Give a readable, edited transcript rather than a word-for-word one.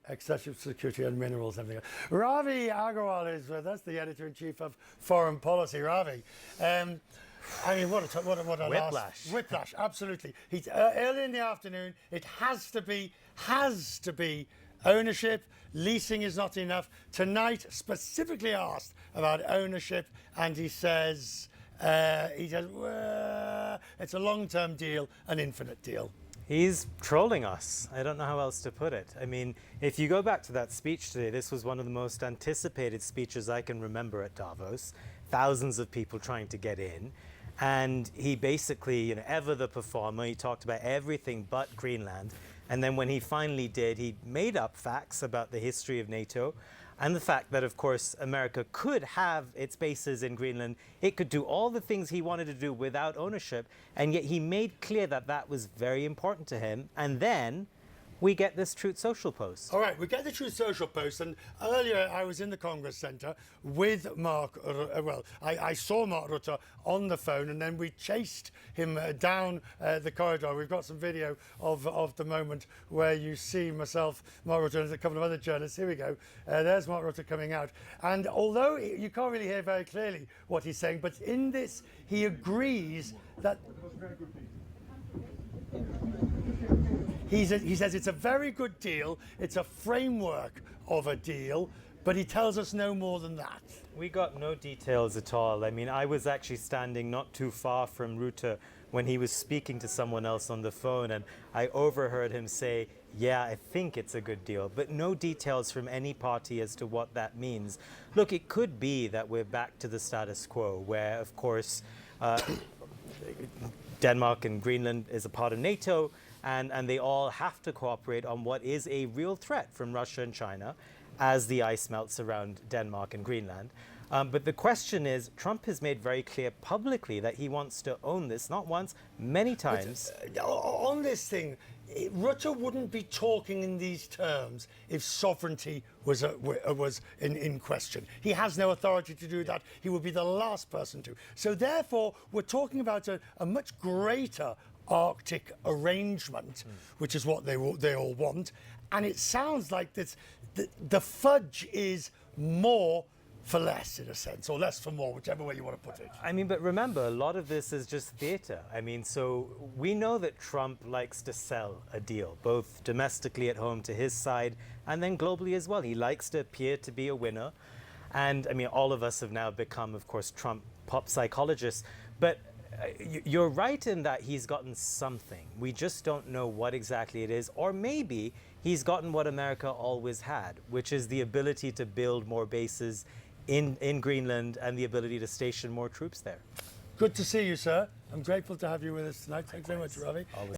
excessive security and minerals, everything. Ravi Agrawal is with us, the editor-in-chief of Foreign Policy. Ravi, I mean, what a whiplash. Whiplash, absolutely. He's early in the afternoon. It has to be ownership. Leasing is not enough. Tonight, specifically asked about ownership, and he says well, it's a long-term deal, an infinite deal. He's trolling us. I don't know how else to put it. I mean, if you go back to that speech today, this was one of the most anticipated speeches I can remember at Davos. Thousands of people trying to get in. And he basically, ever the performer, he talked about everything but Greenland. And then when he finally did, he made up facts about the history of NATO and the fact that, of course, America could have its bases in Greenland. It could do all the things he wanted to do without ownership. And yet he made clear that that was very important to him. And then we get this Truth Social post. All right, we get the Truth Social post, and earlier I was in the Congress Centre with Mark, I saw Mark Rutte on the phone, and then we chased him down the corridor. We've got some video of the moment where you see myself, Mark Rutte, and a couple of other journalists. Here we go. There's Mark Rutte coming out. And although you can't really hear very clearly what he's saying, but in this, he agrees that he says it's a very good deal, it's a framework of a deal, but he tells us no more than that. We got no details at all. I mean, I was actually standing not too far from Rutte when he was speaking to someone else on the phone, and I overheard him say, yeah, I think it's a good deal, but no details from any party as to what that means. Look, it could be that we're back to the status quo, where, of course, Denmark and Greenland is a part of NATO, and they all have to cooperate on what is a real threat from Russia and China as the ice melts around Denmark and Greenland. But the question is, Trump has made very clear publicly that he wants to own this, not once, many times. But, on this thing, Rutte wouldn't be talking in these terms if sovereignty was in question. He has no authority to do that. He would be the last person to. So therefore, we're talking about a much greater Arctic arrangement, which is what they all want. And it sounds like the fudge is more for less, in a sense, or less for more, whichever way you want to put it. I mean, but remember, a lot of this is just theater. I mean, so we know that Trump likes to sell a deal, both domestically at home to his side and then globally as well. He likes to appear to be a winner. And I mean, all of us have now become, of course, Trump pop psychologists. But you're right in that he's gotten something. We just don't know what exactly it is. Or maybe he's gotten what America always had, which is the ability to build more bases in Greenland and the ability to station more troops there. Good to see you, sir. I'm grateful to have you with us tonight. Thanks very much, Ravi.